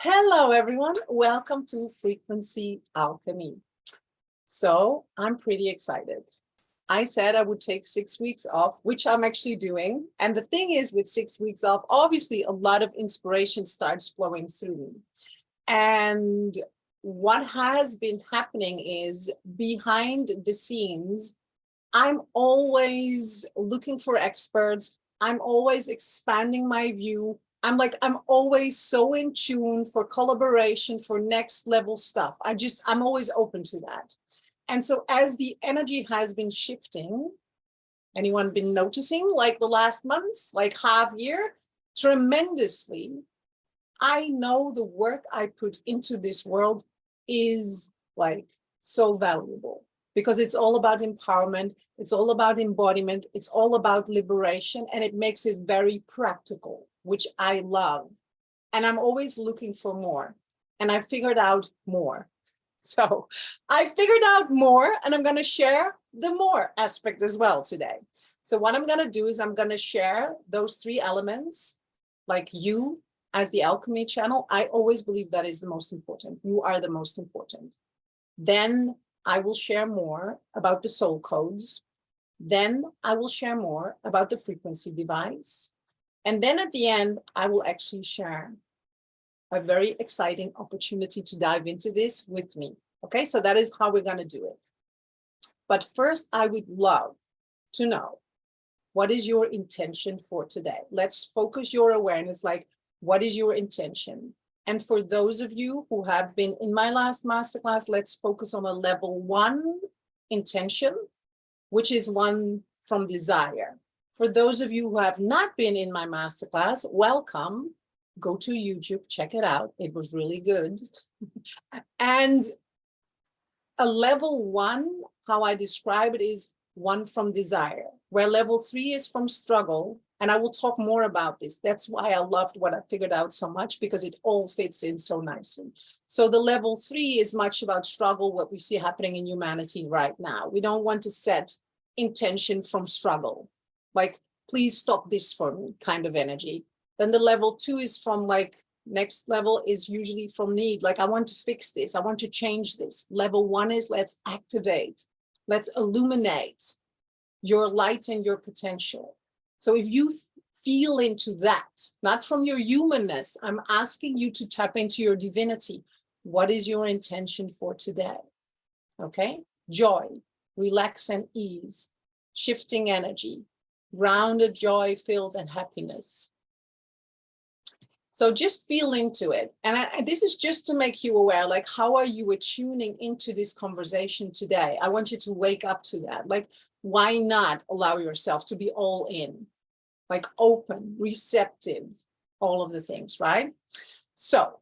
Hello, everyone. Welcome to Frequency Alchemy. So I'm pretty excited. I said I would take 6 weeks off, which I'm actually doing. And the thing is, with 6 weeks off, obviously a lot of inspiration starts flowing through me. And what has been happening is behind the scenes, I'm always looking for experts. I'm always expanding my view. I'm always so in tune for collaboration, for next level stuff. I'm always open to that. And so as the energy has been shifting, anyone been noticing like the last months, like half year, tremendously, I know the work I put into this world is like so valuable because it's all about empowerment. It's all about embodiment. It's all about liberation, and it makes it very practical, which I love. And I'm always looking for more, and I figured out more. So I figured out more, and I'm going to share the more aspect as well today. So what I'm going to do is I'm going to share those 3 elements, like you as the alchemy channel. I always believe that is the most important. You are the most important. Then I will share more about the soul codes. Then I will share more about the frequency device. And then at the end, I will actually share a very exciting opportunity to dive into this with me. Okay, so that is how we're going to do it. But first, I would love to know, what is your intention for today? Let's focus your awareness, like, what is your intention? And for those of you who have been in my last masterclass, let's focus on a level 1 intention, which is one from desire. For those of you who have not been in my masterclass, welcome. Go to YouTube, check it out. It was really good. And a level 1, how I describe it, is one from desire, where level 3 is from struggle. And I will talk more about this. That's why I loved what I figured out so much, because it all fits in so nicely. So the level 3 is much about struggle, what we see happening in humanity right now. We don't want to set intention from struggle, like, please stop this for me kind of energy. Then the level 2 is from like, next level is usually from need. Like, I want to fix this. I want to change this. Level 1 is let's activate. Let's illuminate your light and your potential. So if you feel into that, not from your humanness, I'm asking you to tap into your divinity. What is your intention for today? Okay? Joy, relax and ease, shifting energy, grounded joy, filled and happiness. So just feel into it. And this is just to make you aware, like, how are you attuning into this conversation today? I want you to wake up to that. Like, why not allow yourself to be all in? Like, open, receptive, all of the things, right? So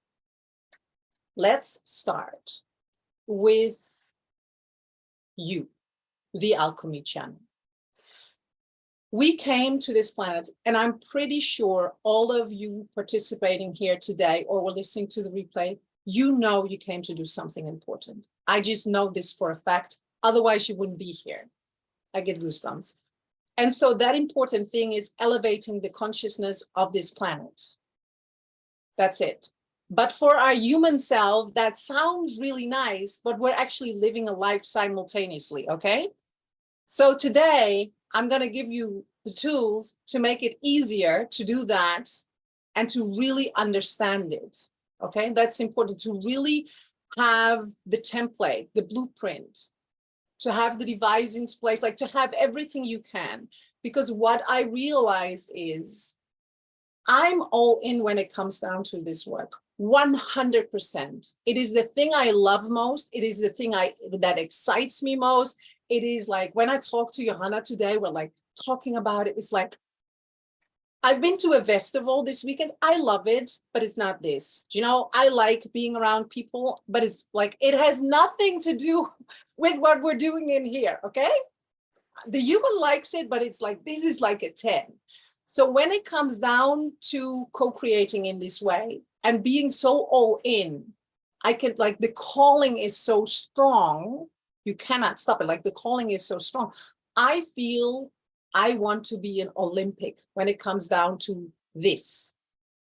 let's start with you, the Alchemy channel. We came to this planet, and I'm pretty sure all of you participating here today or were listening to the replay, you know you came to do something important. I just know this for a fact. Otherwise, you wouldn't be here. I get goosebumps. And so that important thing is elevating the consciousness of this planet. That's it. But for our human self, that sounds really nice, but we're actually living a life simultaneously, okay? So today, I'm going to give you the tools to make it easier to do that and to really understand it, okay? That's important, to really have the template, the blueprint, to have the device in place, like to have everything you can. Because what I realized is I'm all in when it comes down to this work, 100%. It is the thing I love most. It is the thing that excites me most. It is like, when I talk to Johanna today, we're like talking about it. It's like, I've been to a festival this weekend. I love it, but it's not this. You know, I like being around people, but it's like, it has nothing to do with what we're doing in here, okay? The human likes it, but it's like, this is like a 10. So when it comes down to co-creating in this way and being so all in, I can, like, the calling is so strong, you cannot stop it. Like, the calling is so strong. I feel I want to be an Olympic when it comes down to this.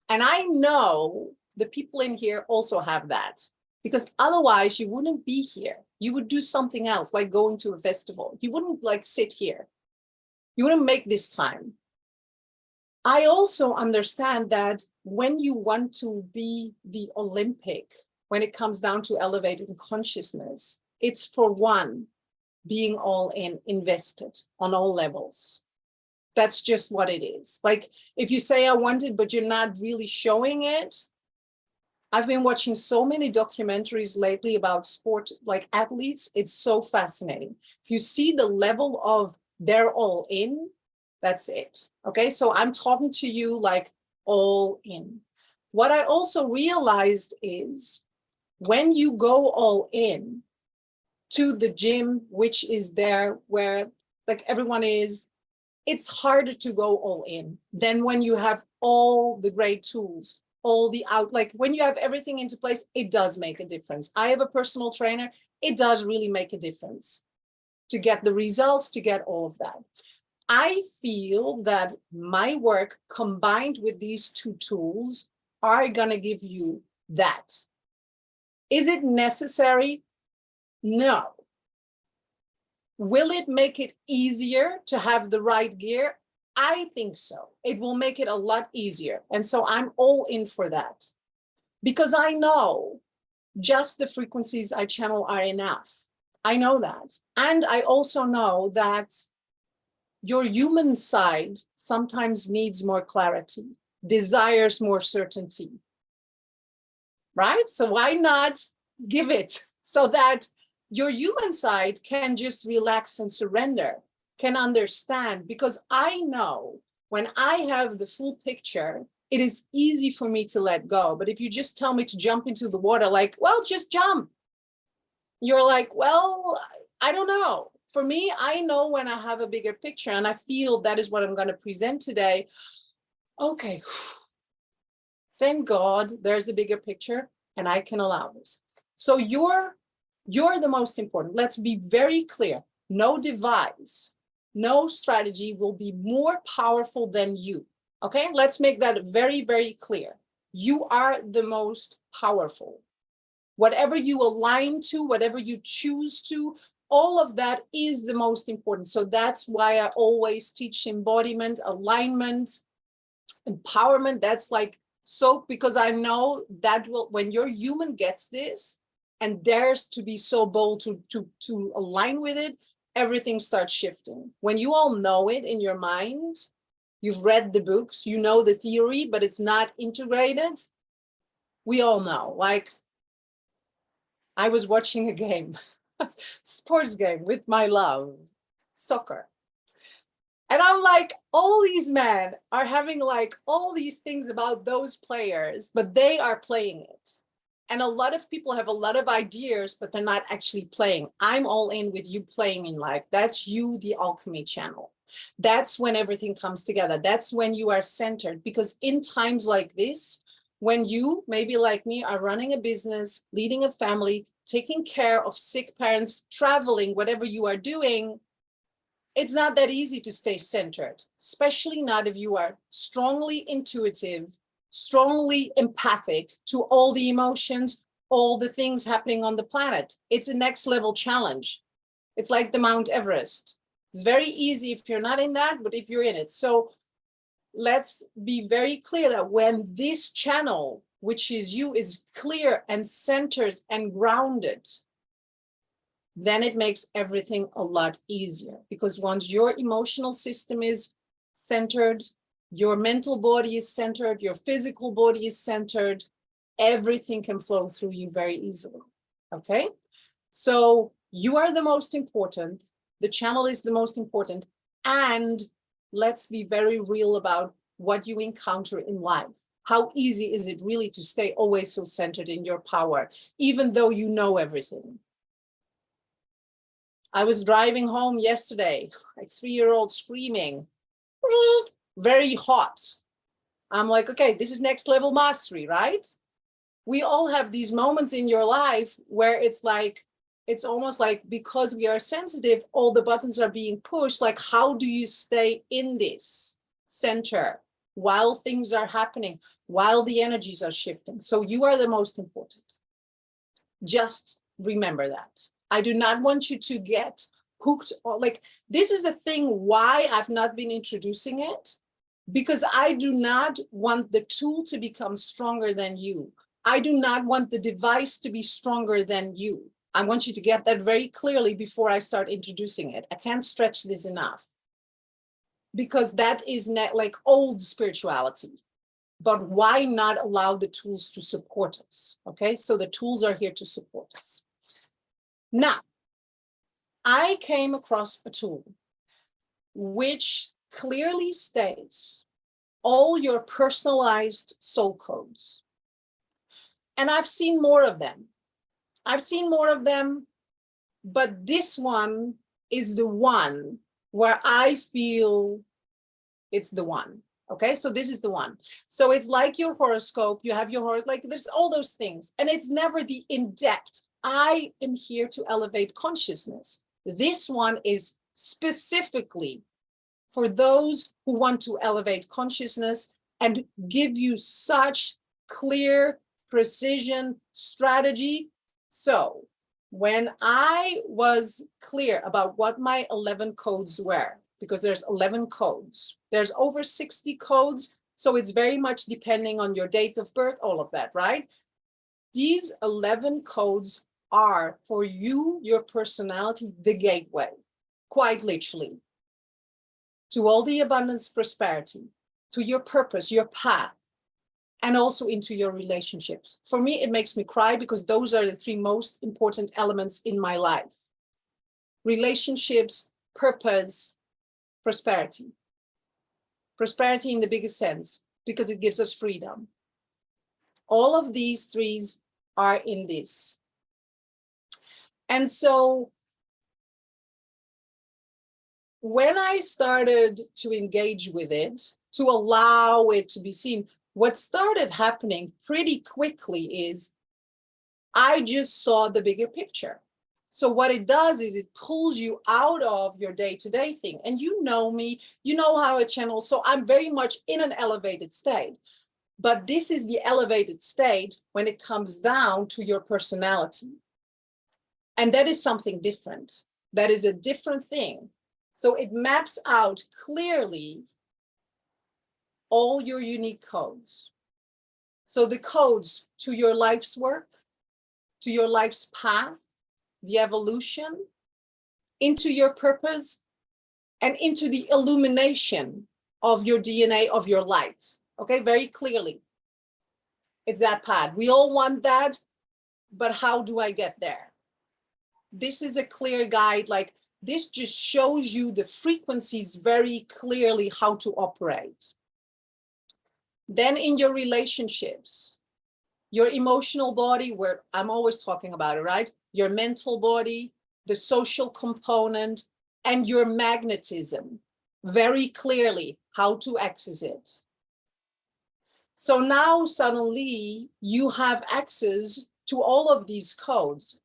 And I know the people in here also have that. Because otherwise you wouldn't be here. You would do something else, like going to a festival. You wouldn't like sit here. You wouldn't make this time. I also understand that when you want to be the Olympic, when it comes down to elevated consciousness, it's for one, being all in, invested on all levels. That's just what it is. Like if you say I want it, but you're not really showing it. I've been watching so many documentaries lately about sport, like athletes. It's so fascinating. If you see the level of they're all in, that's it. Okay, so I'm talking to you like all in. What I also realized is when you go all in to the gym, which is there where like everyone is, it's harder to go all in than when you have all the great tools, all the like when you have everything into place, it does make a difference. I have a personal trainer. It does really make a difference to get the results, to get all of that. I feel that my work combined with these two tools are going to give you that. Is it necessary? No. Will it make it easier to have the right gear? I think so. It will make it a lot easier. And so I'm all in for that because I know just the frequencies I channel are enough. I know that. And I also know that your human side sometimes needs more clarity, desires more certainty, right? So why not give it so that your human side can just relax and surrender, can understand? Because I know when I have the full picture, it is easy for me to let go. But if you just tell me to jump into the water, like, well, just jump. You're like, well, I don't know. For me, I know when I have a bigger picture and I feel that is what I'm going to present today. Okay, thank God there's a bigger picture and I can allow this. So you're the most important. Let's be very clear. No device, no strategy will be more powerful than you. Okay, let's make that very, very clear. You are the most powerful. Whatever you align to, whatever you choose to, all of that is the most important. So that's why I always teach embodiment, alignment, empowerment. That's like so, because I know that will, when your human gets this and dares to be so bold to align with it, everything starts shifting. When you all know it in your mind, you've read the books, you know the theory, but it's not integrated. We all know, like I was watching a game. Sports game with my love, soccer. And I'm like, all these men are having like all these things about those players, but they are playing it. And a lot of people have a lot of ideas, but they're not actually playing. I'm all in with you playing in life. That's you, the alchemy channel. That's when everything comes together. That's when you are centered. Because in times like this, when you, maybe like me, are running a business, leading a family, taking care of sick parents, traveling, whatever you are doing, it's not that easy to stay centered, especially not if you are strongly intuitive, strongly empathic to all the emotions, all the things happening on the planet. It's a next level challenge. It's like the Mount Everest. It's very easy if you're not in that, but if you're in it. So let's be very clear that when this channel, which is you, is clear and centered and grounded, then it makes everything a lot easier. Because once your emotional system is centered, your mental body is centered, your physical body is centered, everything can flow through you very easily. Okay? So you are the most important. The channel is the most important. And let's be very real about what you encounter in life. How easy is it really to stay always so centered in your power, even though you know everything? I was driving home yesterday, like 3-year-old screaming, very hot. I'm like, okay, this is next level mastery, right? We all have these moments in your life where it's like, it's almost like because we are sensitive, all the buttons are being pushed. Like, how do you stay in this center while things are happening, while the energies are shifting. So you are the most important. Just remember that. I do not want you to get hooked on, like, this is a thing why I've not been introducing it, because I do not want the tool to become stronger than you. I do not want the device to be stronger than you. I want you to get that very clearly before I start introducing it. I can't stretch this enough, because that is not like old spirituality. But why not allow the tools to support us? Okay, so the tools are here to support us. Now, I came across a tool which clearly states all your personalized soul codes. And I've seen more of them. But this one is the one where I feel it's the one. Okay, so this is the one. So it's like your horoscope, you have your horoscope, like there's all those things, and it's never the in-depth. I am here to elevate consciousness. This one is specifically for those who want to elevate consciousness and give you such clear precision strategy. So when I was clear about what my 11 codes were, because there's 11 codes, there's over 60 codes, so it's very much depending on your date of birth, all of that, right? These 11 codes are for you, your personality, the gateway, quite literally, to all the abundance, prosperity, to your purpose, your path, and also into your relationships. For me, it makes me cry because those are the three most important elements in my life: relationships, purpose, prosperity. Prosperity in the biggest sense, because it gives us freedom. All of these threes are in this. And so when I started to engage with it, to allow it to be seen, what started happening pretty quickly is I just saw the bigger picture. So what it does is it pulls you out of your day-to-day thing. And you know me, you know how I channel. So I'm very much in an elevated state. But this is the elevated state when it comes down to your personality. And that is something different. That is a different thing. So it maps out clearly all your unique codes. So the codes to your life's work, to your life's path, the evolution, into your purpose, and into the illumination of your DNA, of your light. Okay, very clearly. It's that path. We all want that, but how do I get there? This is a clear guide. Like, this just shows you the frequencies very clearly how to operate. Then in your relationships, your emotional body, where I'm always talking about it, right? Your mental body, the social component, and your magnetism, very clearly how to access it. So now suddenly you have access to all of these codes.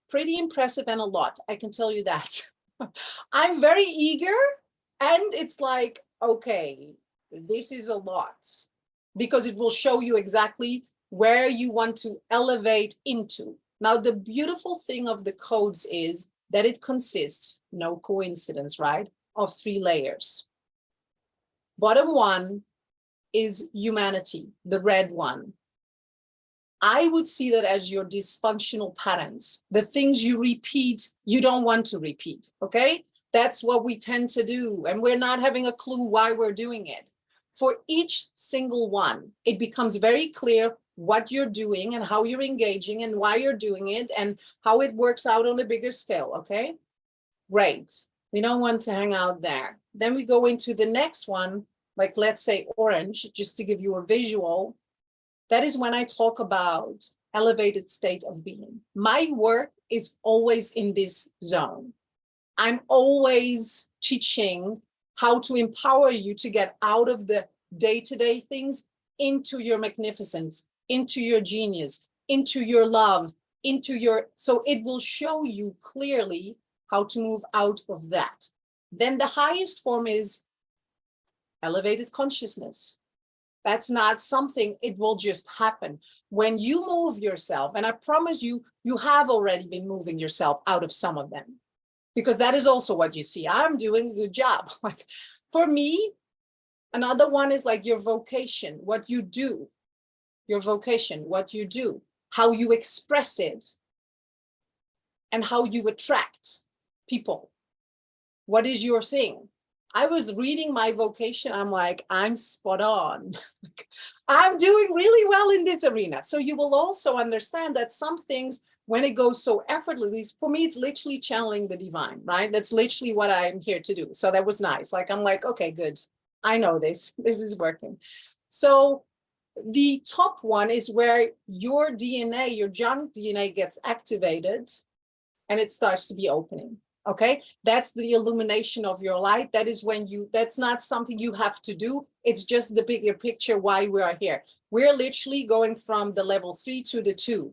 Pretty impressive and a lot, I can tell you that. I'm very eager, and it's like, okay, this is a lot, because it will show you exactly where you want to elevate into. Now, the beautiful thing of the codes is that it consists, no coincidence, right, of 3 layers. Bottom one is humanity, the red one. I would see that as your dysfunctional patterns, the things you repeat, you don't want to repeat, okay? That's what we tend to do, and we're not having a clue why we're doing it. For each single one, it becomes very clear what you're doing and how you're engaging and why you're doing it and how it works out on a bigger scale, okay? Great. We don't want to hang out there. Then we go into the next one, like let's say orange, just to give you a visual. That is when I talk about elevated state of being. My work is always in this zone. I'm always teaching how to empower you to get out of the day-to-day things into your magnificence, into your genius, into your love, into your, so it will show you clearly how to move out of that. Then the highest form is elevated consciousness. That's not something, it will just happen. When you move yourself, and I promise you, you have already been moving yourself out of some of them, because that is also what you see. I'm doing a good job. Like for me, another one is like your vocation, what you do, your vocation, what you do, how you express it, and how you attract people. What is your thing? I was reading my vocation. I'm like, I'm spot on. I'm doing really well in this arena. So you will also understand that some things, when it goes so effortlessly, for me, it's literally channeling the divine, right? That's literally what I'm here to do. So that was nice. Like, I'm like, okay, good. I know this. This is working. So the top one is where your DNA, your junk DNA gets activated and it starts to be opening. Okay, that's the illumination of your light. That is when you, that's not something you have to do. It's just the bigger picture why we are here. We're literally going from the level 3 to the 2.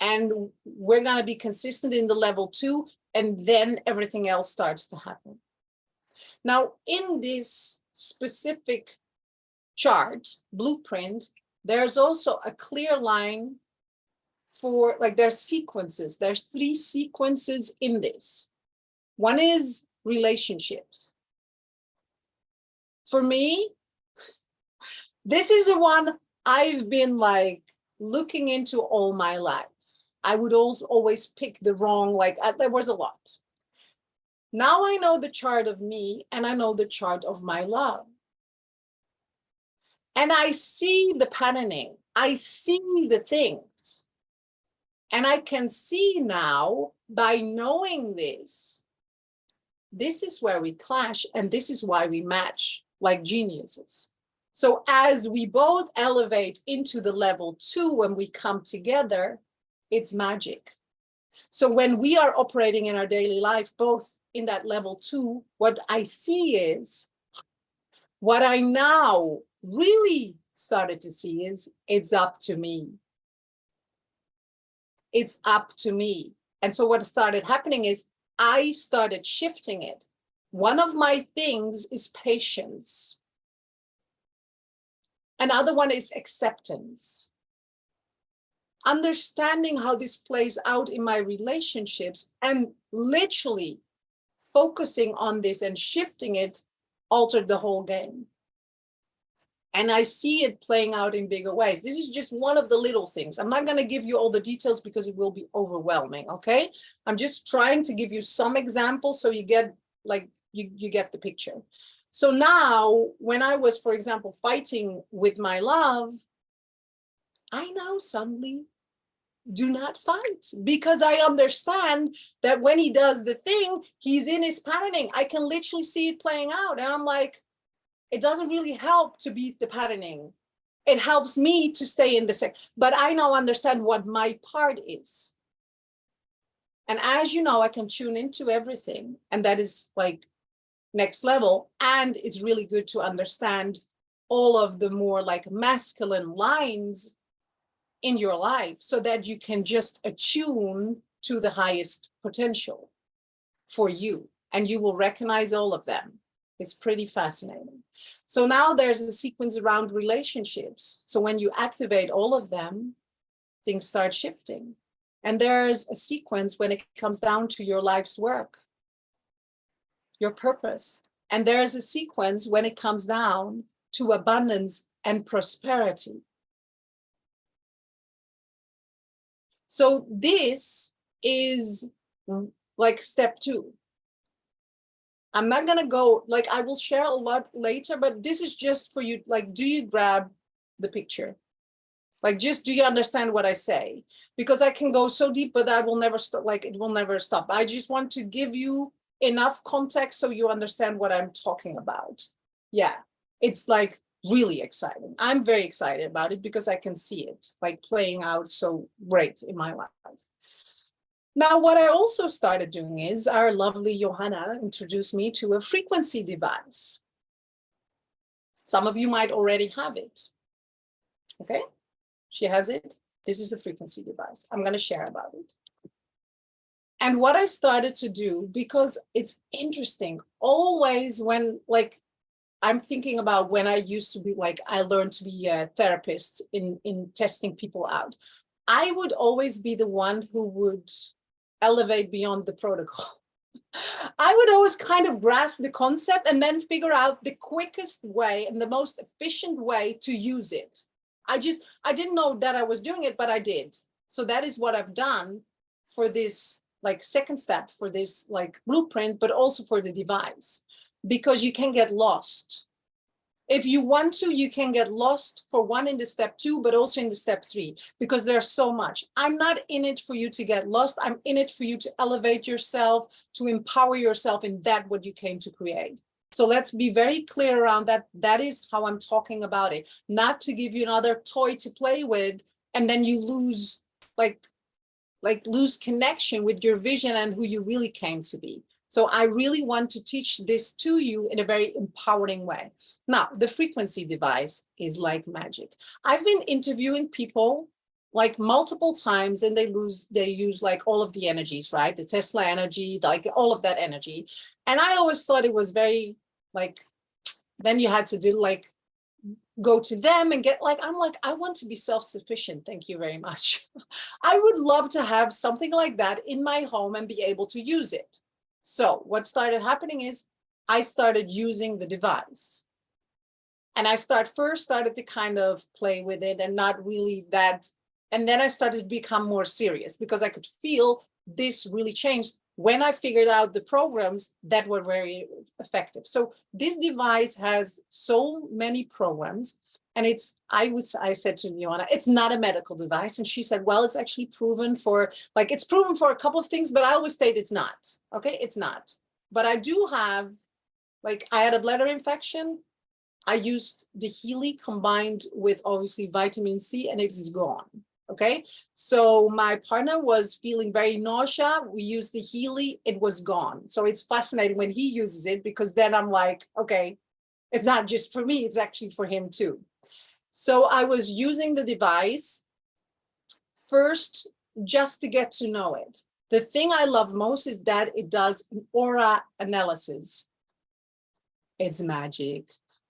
And we're going to be consistent in the level 2. And then everything else starts to happen. Now, in this specific chart, blueprint, there's also a clear line for, like, there's sequences. There's 3 sequences in this. One is relationships. For me, this is the one I've been like looking into all my life. I would also always pick the wrong, like there was a lot. Now I know the chart of me and I know the chart of my love. And I see the patterning. I see the things. And I can see now, by knowing this, this is where we clash, and this is why we match like geniuses. So as we both elevate into the level 2, when we come together, it's magic. So when we are operating in our daily life, both in that level 2, what I see is, what I now really started to see is, it's up to me. It's up to me. And so what started happening is, I started shifting it. One of my things is patience. Another one is acceptance. Understanding how this plays out in my relationships, and literally focusing on this and shifting it altered the whole game. And I see it playing out in bigger ways. This is just one of the little things. I'm not going to give you all the details because it will be overwhelming, okay? I'm just trying to give you some examples so you get, like, you get the picture. So now, when I was, for example, fighting with my love, I now suddenly do not fight, because I understand that when he does the thing, he's in his patterning. I can literally see it playing out. And I'm like, it doesn't really help to beat the patterning. It helps me to stay in the sec, but I now understand what my part is. And as you know, I can tune into everything, and that is like next level. And it's really good to understand all of the more like masculine lines in your life, so that you can just attune to the highest potential for you, and you will recognize all of them. It's pretty fascinating. So now there's a sequence around relationships. So when you activate all of them, things start shifting. And there's a sequence when it comes down to your life's work, your purpose. And there's a sequence when it comes down to abundance and prosperity. So this is like step 2. I'm not going to go, like, I will share a lot later, but this is just for you. Like, do you grab the picture? Like, just, do you understand what I say? Because I can go so deep, but I will never stop. Like, it will never stop. I just want to give you enough context so you understand what I'm talking about. Yeah, it's like really exciting. I'm very excited about it because I can see it like playing out so great in my life. Now, what I also started doing is, our lovely Johanna introduced me to a frequency device. Some of you might already have it. Okay, she has it. This is the frequency device. I'm going to share about it. And what I started to do, because it's interesting, always when, like, I'm thinking about when I used to be like, I learned to be a therapist in testing people out. I would always be the one who would elevate beyond the protocol. I would always kind of grasp the concept and then figure out the quickest way and the most efficient way to use it. I didn't know that I was doing it, but I did. So that is what I've done for this like second step, for this like blueprint, but also for the device, because you can get lost. If you want to, you can get lost for one in the step 2, but also in the step 3, because there's so much. I'm not in it for you to get lost. I'm in it for you to elevate yourself, to empower yourself in that what you came to create. So let's be very clear around that. That is how I'm talking about it. Not to give you another toy to play with, and then you lose lose connection with your vision and who you really came to be. So I really want to teach this to you in a very empowering way. Now, the frequency device is like magic. I've been interviewing people like multiple times, and they use like all of the energies, right? The Tesla energy, like all of that energy. And I always thought it was very like, then you had to do like, go to them and get like, I'm like, I want to be self-sufficient. Thank you very much. I would love to have something like that in my home and be able to use it. So what started happening is I started using the device, and I started to kind of play with it and not really that. And then I started to become more serious because I could feel this really changed when I figured out the programs that were very effective. So this device has so many programs, and I said to Joanna, it's not a medical device. And she said, well, it's actually proven for, like, it's proven for a couple of things, but I always state it's not. Okay, it's not. But I do have, like, I had a bladder infection. I used the Healy combined with obviously vitamin C, and it is gone. Okay, so my partner was feeling very nausea. We used the Healy, it was gone. So it's fascinating when he uses it, because then I'm like, okay, it's not just for me, it's actually for him too. So I was using the device first just to get to know it. The thing I love most is that it does an aura analysis. It's magic.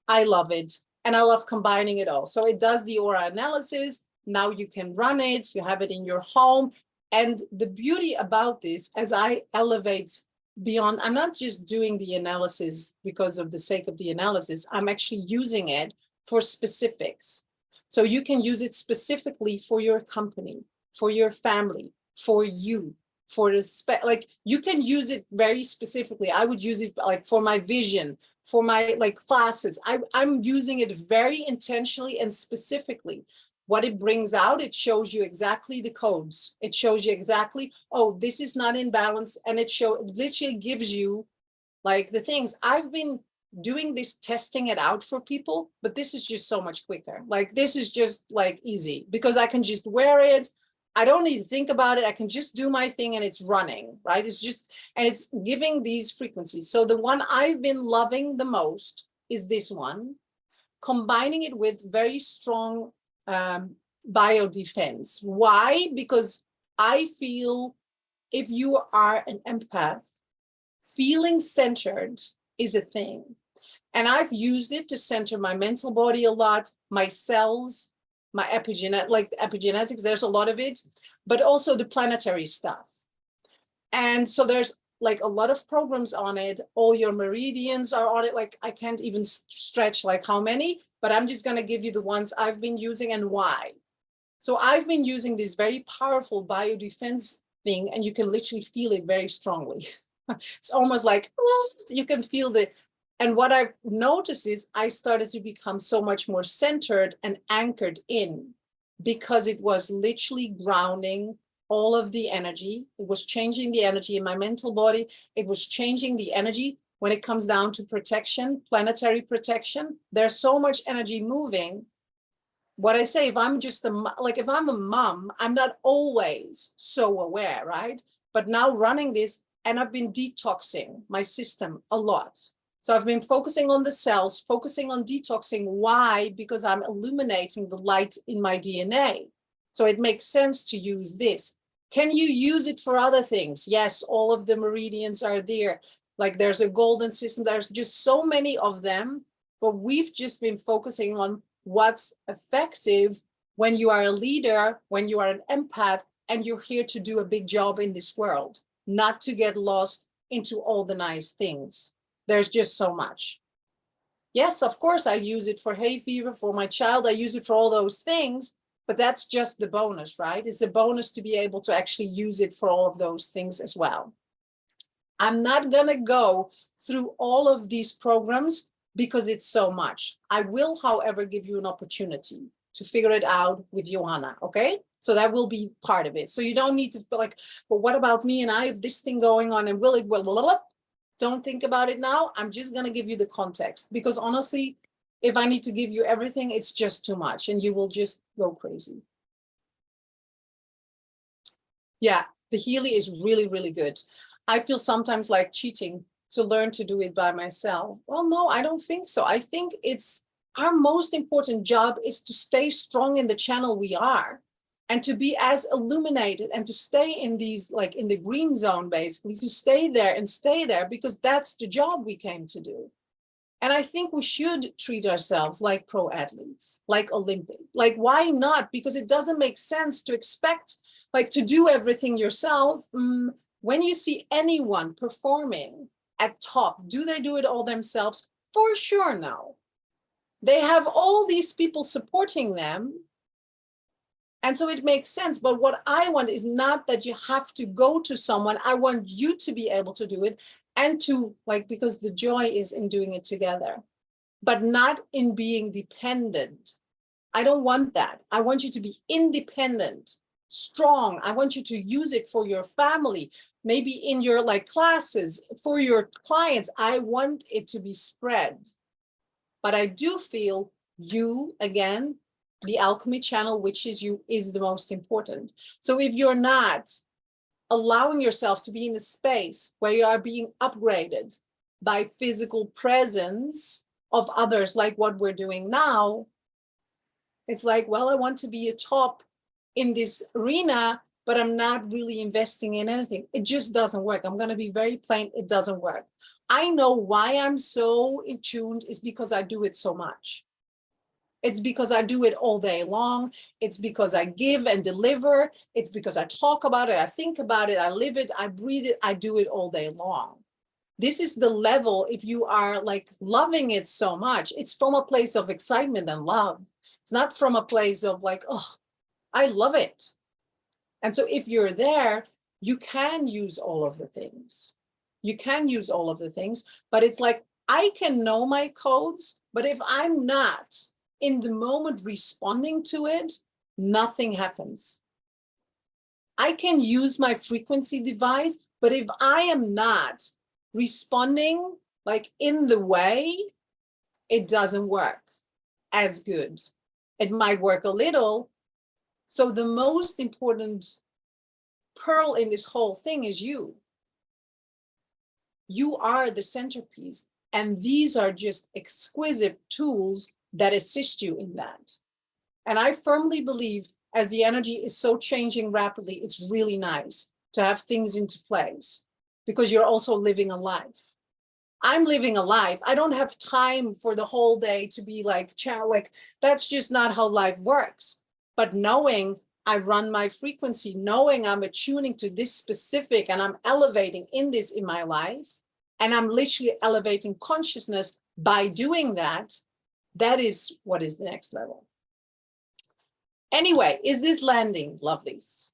I love it. And I love combining it all. So it does the aura analysis. Now you can run it, you have it in your home. And the beauty about this, as I elevate beyond, I'm not just doing the analysis because of the sake of the analysis, I'm actually using it for specifics. So you can use it specifically for your company, for your family, for you, for the like you can use it very specifically. I would use it like for my vision, for my like classes. I'm using it very intentionally and specifically. What it brings out, it shows you exactly the codes. It shows you exactly, oh, this is not in balance. And it literally gives you like the things. I've been doing this, testing it out for people, but this is just so much quicker. Like this is just like easy because I can just wear it. I don't need to think about it. I can just do my thing and it's running, right? It's just, and it's giving these frequencies. So the one I've been loving the most is this one, combining it with very strong biodefense. Why? Because I feel if you are an empath, feeling centered is a thing. And I've used it to center my mental body a lot, my cells, my epigenetics, there's a lot of it, but also the planetary stuff. And so there's like a lot of programs on it. All your meridians are on it. Like I can't even stretch like how many, but I'm just going to give you the ones I've been using and why. So I've been using this very powerful biodefense thing, and you can literally feel it very strongly. It's almost like you can feel the, and what I've noticed is I started to become so much more centered and anchored in, because it was literally grounding all of the energy. It was changing the energy in my mental body. It was changing the energy when it comes down to protection, planetary protection. There's so much energy moving. What I say, if I'm just if I'm a mom, I'm not always so aware, right? But now running this, and I've been detoxing my system a lot. So I've been focusing on the cells, focusing on detoxing. Why? Because I'm illuminating the light in my DNA. So it makes sense to use this. Can you use it for other things? Yes, all of the meridians are there. Like there's a golden system. There's just so many of them. but we've just been focusing on what's effective when you are a leader, when you are an empath, and you're here to do a big job in this world, not to get lost into all the nice things. There's just so much. Yes, of course, I use it for hay fever, for my child. I use it for all those things, but that's just the bonus, right? It's a bonus to be able to actually use it for all of those things as well. I'm not going to go through all of these programs because it's so much. I will, however, give you an opportunity to figure it out with Johanna, okay? So that will be part of it. So you don't need to feel like, well, what about me and I have this thing going on and will it, don't think about it now. I'm just going to give you the context because honestly, if I need to give you everything, it's just too much and you will just go crazy. Yeah, the Healy is really, really good. I feel sometimes like cheating to learn to do it by myself. Well, no, I don't think so. I think it's our most important job is to stay strong in the channel we are and to be as illuminated and to stay in these, like in the green zone, basically, to stay there because that's the job we came to do. And I think we should treat ourselves like pro athletes, like Olympic. Like, why not? Because it doesn't make sense to expect, like, to do everything yourself. When you see anyone performing at top, do they do it all themselves? For sure, no. They have all these people supporting them. And so it makes sense. But what I want is not that you have to go to someone. I want you to be able to do it and to, like, because the joy is in doing it together, but not in being dependent. I don't want that. I want you to be independent, strong. I want you to use it for your family, maybe in your like classes, for your clients. I want it to be spread. But I do feel you, again, the alchemy channel, which is you, is the most important. So if you're not allowing yourself to be in a space where you are being upgraded by physical presence of others, like what we're doing now, it's like, well, I want to be a top in this arena, but I'm not really investing in anything. It just doesn't work. I'm going to be very plain. It doesn't work. I know why I'm so in tune is because I do it so much. It's because I do it all day long. It's because I give and deliver. It's because I talk about it. I think about it. I live it. I breathe it. I do it all day long. This is the level, if you are like loving it so much, it's from a place of excitement and love. It's not from a place of like, oh, I love it. And so if you're there, you can use all of the things. You can use all of the things, but it's like, I can know my codes, but if I'm not in the moment responding to it, nothing happens. I can use my frequency device, but if I am not responding like in the way, it doesn't work as good. It might work a little. So the most important pearl in this whole thing is you. You are the centerpiece, and these are just exquisite tools that assist you in that. And I firmly believe as the energy is so changing rapidly, it's really nice to have things into place because you're also living a life. I'm living a life. I don't have time for the whole day to be like, that's just not how life works. But knowing I run my frequency, knowing I'm attuning to this specific and I'm elevating in this in my life, and I'm literally elevating consciousness by doing that, that is what is the next level. Anyway, is this landing, lovelies?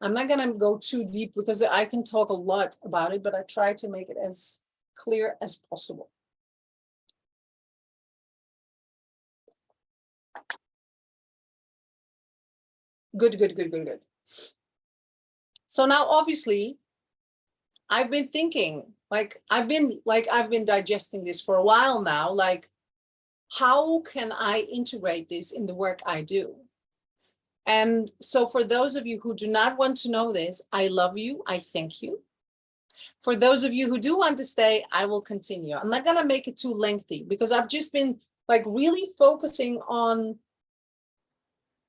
I'm not going to go too deep because I can talk a lot about it, but I try to make it as clear as possible. Good. So now, obviously, I've been thinking, I've been digesting this for a while now, like, how can I integrate this in the work I do? And so for those of you who do not want to know this, I love you. I thank you. For those of you who do want to stay, I will continue. I'm not going to make it too lengthy because I've just been like really focusing on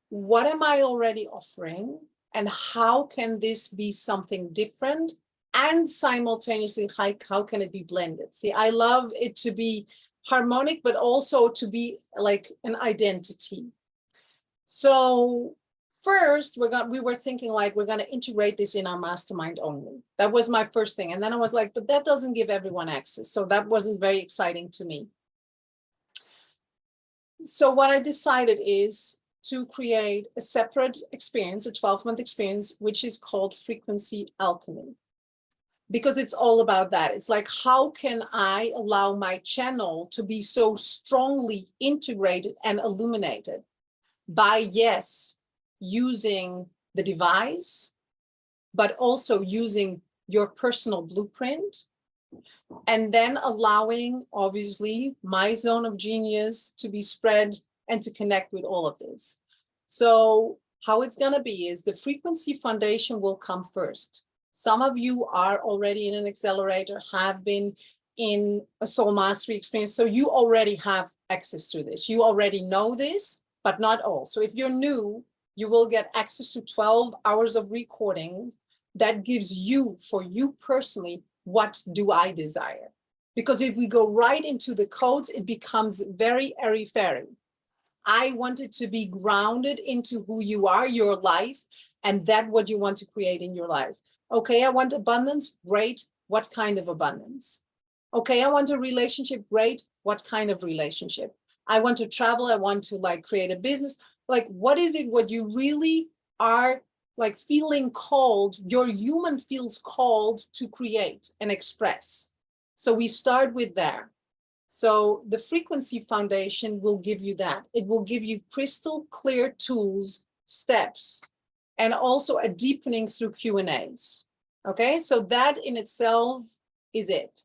what am I already offering and how can this be something different and simultaneously how can it be blended? See, I love it to be harmonic, but also to be like an identity. So first, we were thinking like, we're going to integrate this in our mastermind only. That was my first thing. And then I was like, but that doesn't give everyone access. So that wasn't very exciting to me. So what I decided is to create a separate experience, a 12-month experience, which is called Frequency Alchemy. Because it's all about that. It's like, how can I allow my channel to be so strongly integrated and illuminated by, yes, using the device, but also using your personal blueprint, and then allowing, obviously, my zone of genius to be spread and to connect with all of this. So how it's going to be is the frequency foundation will come first. Some of you are already in an accelerator, have been in a soul mastery experience. So you already have access to this. You already know this, but not all. So if you're new, you will get access to 12 hours of recording that gives you, for you personally, what do I desire? Because if we go right into the codes, it becomes very airy-fairy. I want it to be grounded into who you are, your life, and that what you want to create in your life. Okay, I want abundance, great. What kind of abundance? Okay, I want a relationship, great. What kind of relationship? I want to travel, I want to like create a business. Like, what is it, what you really are like feeling called, your human feels called to create and express. So we start with there. So the Frequency Foundation will give you that. It will give you crystal clear tools, steps, and also a deepening through Q&As. Okay, so that in itself is it.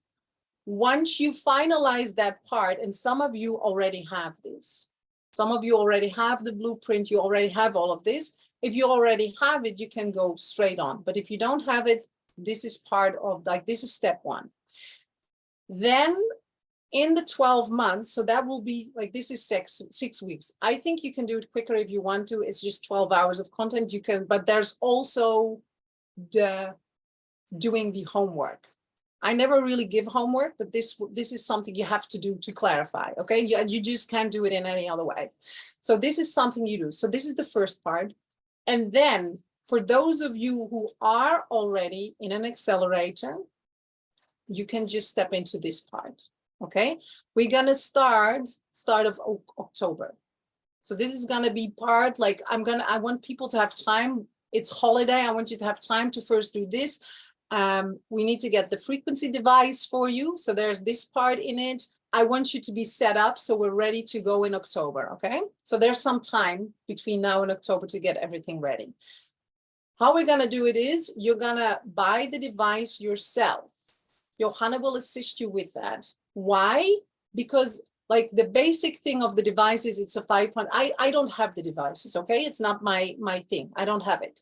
Once you finalize that part, and some of you already have this, some of you already have the blueprint, you already have all of this. If you already have it, you can go straight on. But if you don't have it, this is part of, like, this is step one. Then in the 12 months, so that will be like, this is six weeks. I think you can do it quicker if you want to. It's just 12 hours of content. You can, but there's also the doing the homework. I never really give homework, but this is something you have to do to clarify. Okay, you just can't do it in any other way. So this is something you do. So this is the first part. And then for those of you who are already in an accelerator, you can just step into this part. Okay, we're gonna start of October. So this is gonna be part, like, I want people to have time. It's holiday. I want you to have time to first do this. We need to get the frequency device for you. So there's this part in it. I want you to be set up so we're ready to go in October. Okay, so there's some time between now and October to get everything ready. How we're gonna do it is you're gonna buy the device yourself. Johanna will assist you with that. Why? Because like the basic thing of the device is it's a 500. I don't have the devices, okay? It's not my thing. I don't have it.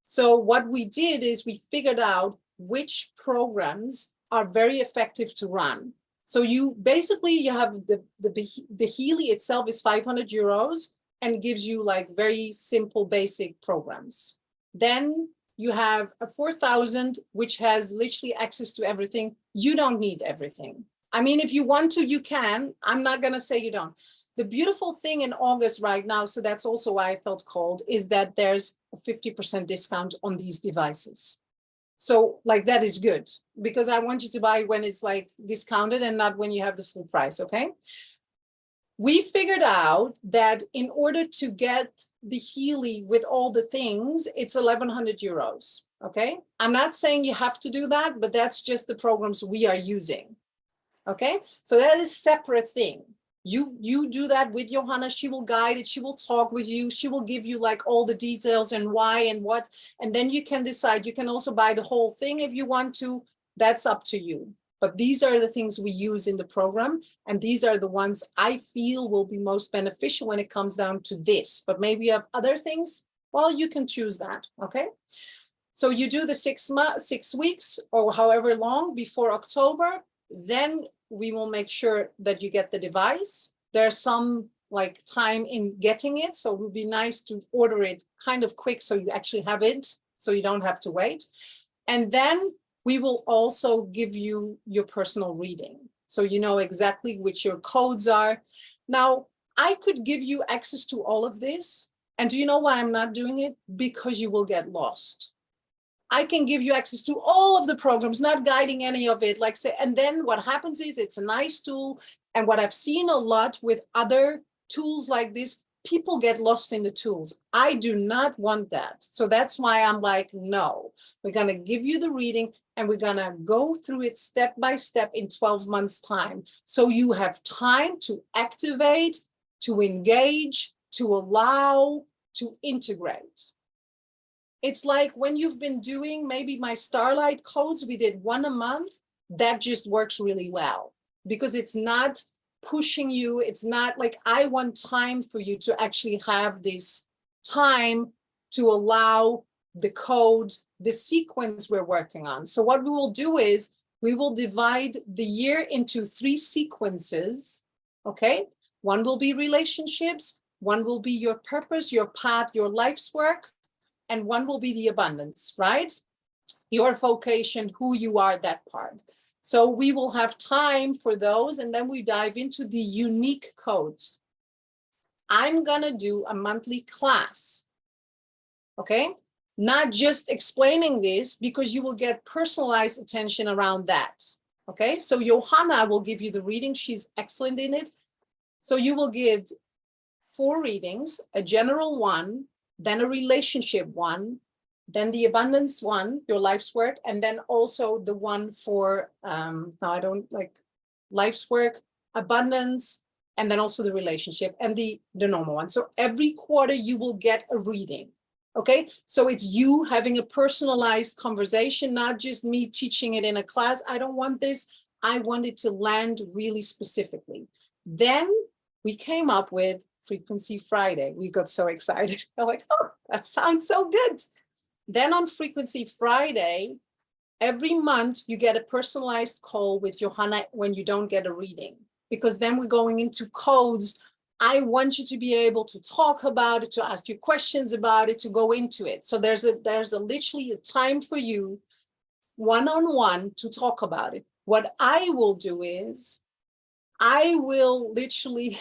So what we did is we figured out which programs are very effective to run. So you basically, you have the Healy itself is 500 euros and gives you like very simple basic programs. Then you have a 4,000, which has literally access to everything. You don't need everything. I mean, if you want to, you can. I'm not going to say you don't. The beautiful thing in August right now, so that's also why I felt called, is that there's a 50% discount on these devices. So like that is good, because I want you to buy when it's like discounted and not when you have the full price, okay? We figured out that in order to get the Healy with all the things, it's 1,100 euros, okay? I'm not saying you have to do that, but that's just the programs we are using. Okay, so that is a separate thing. You do that with Johanna. She will guide it. She will talk with you. She will give you like all the details and why and what. And then you can decide. You can also buy the whole thing if you want to. That's up to you. But these are the things we use in the program. And these are the ones I feel will be most beneficial when it comes down to this. But maybe you have other things. Well, you can choose that. Okay. So you do the 6 weeks or however long before October. Then we will make sure that you get the device. There's some like time in getting it. So it would be nice to order it kind of quick so you actually have it, so you don't have to wait. And then we will also give you your personal reading. So you know exactly which your codes are. Now, I could give you access to all of this. And do you know why I'm not doing it? Because you will get lost. I can give you access to all of the programs, not guiding any of it, like say, and then what happens is it's a nice tool. And what I've seen a lot with other tools like this, people get lost in the tools. I do not want that. So that's why I'm like, no, we're going to give you the reading and we're going to go through it step by step in 12 months time. So you have time to activate, to engage, to allow, to integrate. It's like when you've been doing maybe my Starlight codes, we did one a month, that just works really well because it's not pushing you. It's not like I want time for you to actually have this time to allow the code, the sequence we're working on. So what we will do is we will divide the year into 3 sequences, okay? One will be relationships, one will be your purpose, your path, your life's work, and one will be the abundance, right? Your vocation, who you are, that part. So we will have time for those, and then we dive into the unique codes. I'm gonna do a monthly class, okay? Not just explaining this, because you will get personalized attention around that, okay? So Johanna will give you the reading. She's excellent in it. So you will get 4 readings, a general one, then a relationship one, then the abundance one, your life's work, and then also the one for, now I don't like life's work, abundance, and then also the relationship and the normal one. So every quarter you will get a reading, okay? So it's you having a personalized conversation, not just me teaching it in a class. I don't want this. I want it to land really specifically. Then we came up with Frequency Friday. We got so excited. I'm like, oh, that sounds so good. Then on Frequency Friday, every month you get a personalized call with Johanna when you don't get a reading, because then we're going into codes. I want you to be able to talk about it, to ask you questions about it, to go into it. So there's literally a time for you one-on-one to talk about it. What I will do is I will literally,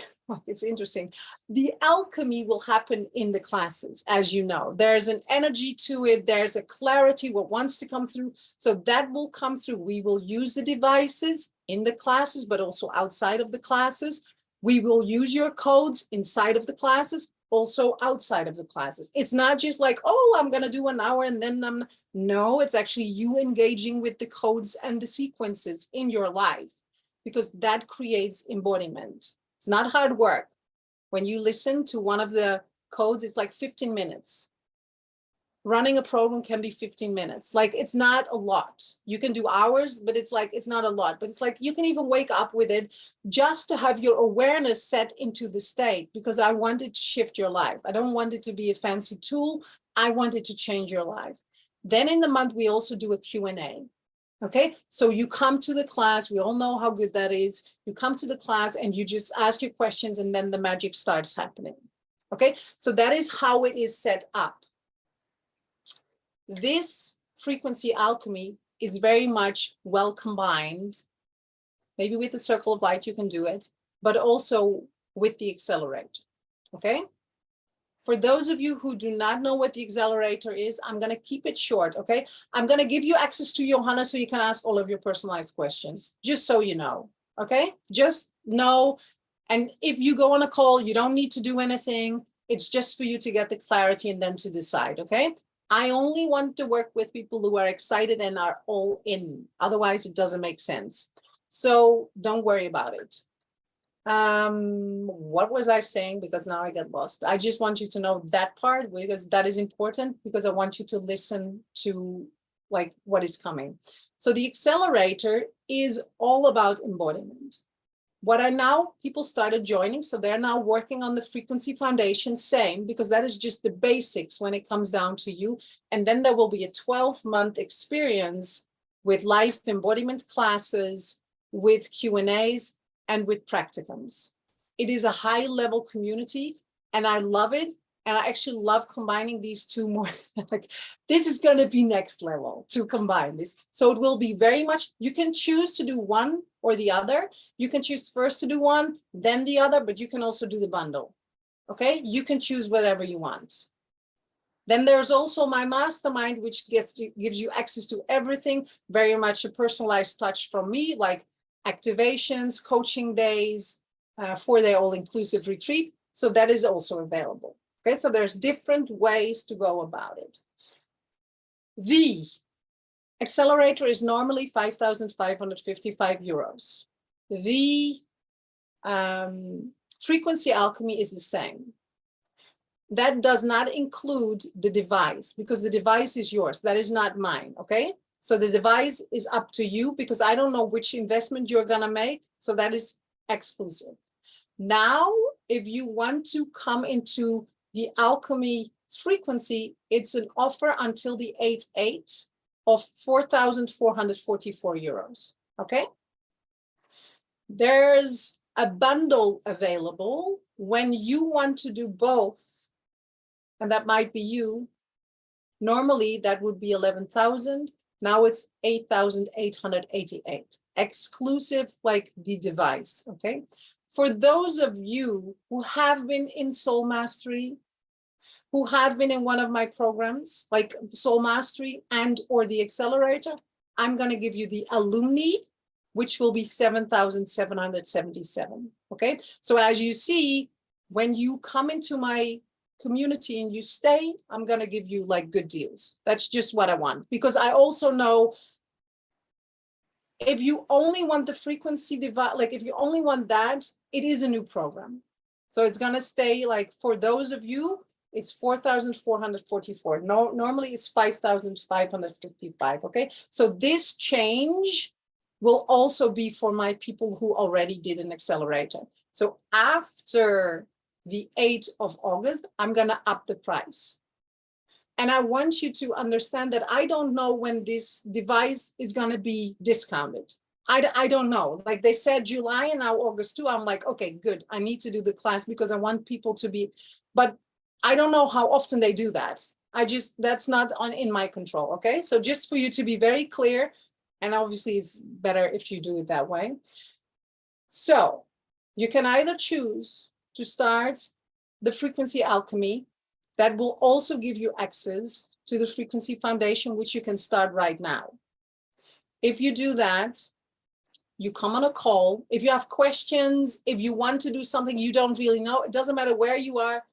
it's interesting. The alchemy will happen in the classes, as you know. There's an energy to it. There's a clarity, what wants to come through. So that will come through. We will use the devices in the classes, but also outside of the classes. We will use your codes inside of the classes, also outside of the classes. It's not just like, oh, I'm going to do an hour and then no, it's actually you engaging with the codes and the sequences in your life, because that creates embodiment. It's not hard work. When you listen to one of the codes, it's like 15 minutes. Running a program can be 15 minutes. Like, it's not a lot. You can do hours, but it's like, it's not a lot. But it's like, you can even wake up with it just to have your awareness set into the state, because I want it to shift your life. I don't want it to be a fancy tool. I want it to change your life. Then in the month, we also do a Q&A. Okay, so you come to the class, we all know how good that is. You come to the class and you just ask your questions and then the magic starts happening. Okay, so that is how it is set up. This frequency alchemy is very much well combined. Maybe with the circle of light you can do it, but also with the accelerator. Okay. For those of you who do not know what the accelerator is, I'm going to keep it short, okay? I'm going to give you access to Johanna so you can ask all of your personalized questions, just so you know, okay? Just know, and if you go on a call, you don't need to do anything. It's just for you to get the clarity and then to decide, okay? I only want to work with people who are excited and are all in. Otherwise, it doesn't make sense. So don't worry about it. What was I saying? Because now I get lost. I just want you to know that part, because that is important, because I want you to listen to like what is coming. So the accelerator is all about embodiment. What are now people started joining, so they're now working on the frequency foundation, same, because that is just the basics when it comes down to you. And then there will be a 12-month experience with life embodiment classes, with Q&As, and with practicums. It is a high-level community, and I love it And I actually love combining these two more. Like, this is going to be next level to combine this. So it will be very much, you can choose to do one or the other. You can choose first to do one, then the other, but you can also do the bundle. Okay, you can choose whatever you want. Then there's also my mastermind, which gives you access to everything, very much a personalized touch from me, like activations, coaching days, 4-day all-inclusive retreat. So that is also available. Okay, so there's different ways to go about it. The accelerator is normally 5,555 euros. The Frequency Alchemy is the same. That does not include the device, because the device is yours. That is not mine, okay? So the device is up to you, because I don't know which investment you're gonna make. So that is exclusive. Now, if you want to come into the alchemy frequency, it's an offer until the 8/8 of 4,444 euros, okay? There's a bundle available when you want to do both, and that might be you. Normally, that would be 11,000. Now it's 8,888, exclusive like the device, okay? For those of you who have been in Soul Mastery, who have been in one of my programs, like Soul Mastery and or the Accelerator, I'm going to give you the ILLUMINATE, which will be 7,777. Okay, so as you see, when you come into my community and you stay, I'm going to give you like good deals. That's just what I want, because I also know if you only want the frequency device, like if you only want that, it is a new program. So it's going to stay like, for those of you, it's 4,444. No, normally it's 5,555. Okay, so this change will also be for my people who already did an accelerator. So after the 8th of August, I'm going to up the price. And I want you to understand that I don't know when this device is going to be discounted. I don't know. Like they said July and now August too. I'm like, okay, good. I need to do the class because I want people to be, but I don't know how often they do that. That's not in my control. Okay. So just for you to be very clear, and obviously it's better if you do it that way. So you can either choose to start the Frequency Alchemy. That will also give you access to the Frequency Foundation, which you can start right now. If you do that, you come on a call. If you have questions, if you want to do something you don't really know, it doesn't matter where you are,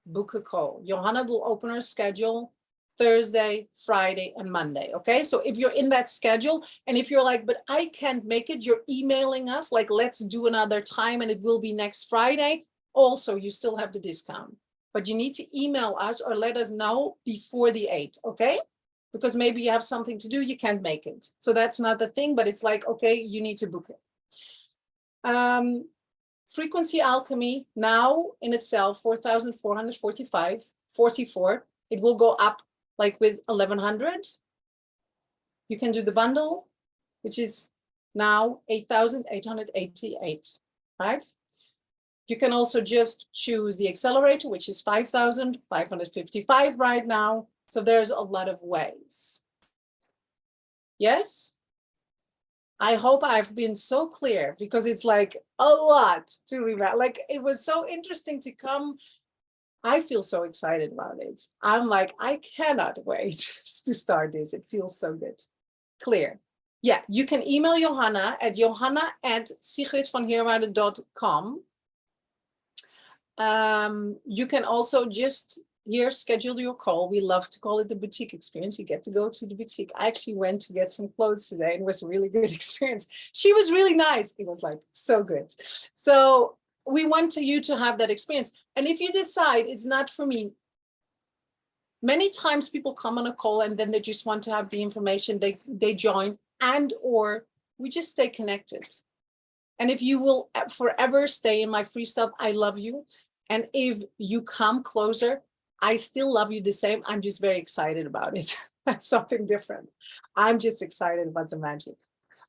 book a call. Johanna will open her schedule Thursday, Friday, and Monday, okay? So if you're in that schedule, and if you're like, but I can't make it, you're emailing us, like, let's do another time, and it will be next Friday. Also, you still have the discount. But you need to email us or let us know before the 8th, okay? Because maybe you have something to do, you can't make it. So that's not the thing, but it's like, okay, you need to book it. Frequency Alchemy, now in itself, 4,444. It will go up like with 1,100. You can do the bundle, which is now 8,888, right? You can also just choose the accelerator, which is 5,555 right now. So there's a lot of ways. Yes? I hope I've been so clear, because it's like a lot to remember. Like, it was so interesting to come. I feel so excited about it. I'm like, I cannot wait to start this. It feels so good. Clear. Yeah, you can email Johanna at johanna@sigridvanheerwaarde.com. You can also just here schedule your call. We love to call it the boutique experience. You get to go to the boutique. I actually went to get some clothes today, and it was a really good experience. She was really nice. It was like so good. So we want you to have that experience. And if you decide it's not for me, many times people come on a call and then they just want to have the information, they join, and or we just stay connected. And if you will forever stay in my free stuff, I love you. And if you come closer, I still love you the same. I'm just very excited about it. That's something different. I'm just excited about the magic.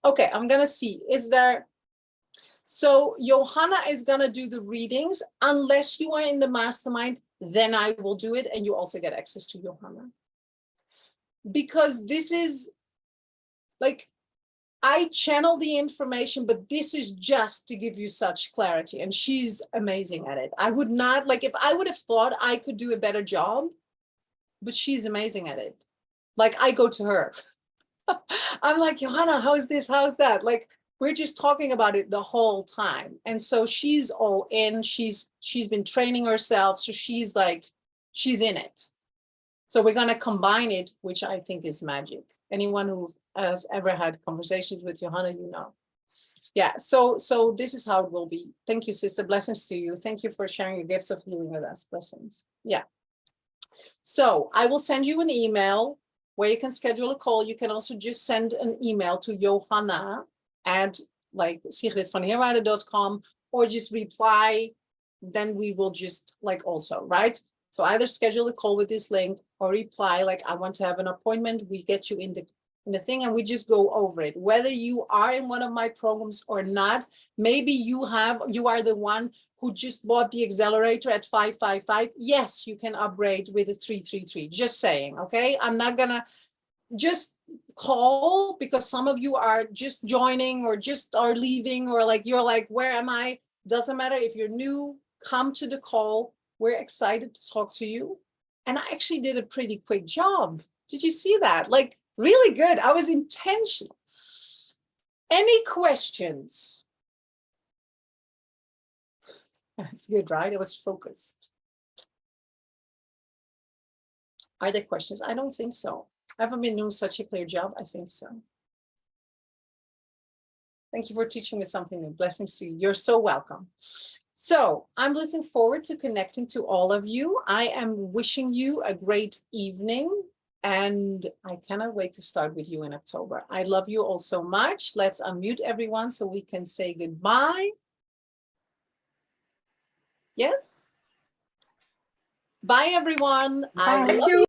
Okay, I'm going to see. Is there... So Johanna is going to do the readings. Unless you are in the mastermind, then I will do it. And you also get access to Johanna. Because this is like, I channel the information, but this is just to give you such clarity. And she's amazing at it. I would not, like, if I would have thought I could do a better job, but she's amazing at it. Like, I go to her. I'm like, Johanna, how is this? How's that? Like, we're just talking about it the whole time. And so she's all in. She's been training herself. So she's like, she's in it. So we're going to combine it, which I think is magic. Anyone who has ever had conversations with Johanna, you know. Yeah, so this is how it will be. Thank you, sister. Blessings to you. Thank you for sharing your gifts of healing with us. Blessings. Yeah. So I will send you an email where you can schedule a call. You can also just send an email to Johanna at like sigridvanheerwaarde.com, or just reply. Then we will just like also, right? So either schedule a call with this link or reply like, I want to have an appointment. We get you in the thing and we just go over it. Whether you are in one of my programs or not, maybe you are the one who just bought the accelerator at 555. Yes, you can upgrade with a 333. Just saying, okay? I'm not gonna just call because some of you are just joining or just are leaving, or like you're like, where am I? Doesn't matter. If you're new, come to the call. We're excited to talk to you. And I actually did a pretty quick job. Did you see that? Like, really good. I was intentional. Any questions? That's good, right? I was focused. Are there questions? I don't think so. I haven't been doing such a clear job. I think so. Thank you for teaching me something new. Blessings to you. You're so welcome. So I'm looking forward to connecting to all of you. I am wishing you a great evening, and I cannot wait to start with you in October. I love you all so much. Let's unmute everyone so we can say goodbye. Yes. Bye, everyone. Bye. I love you.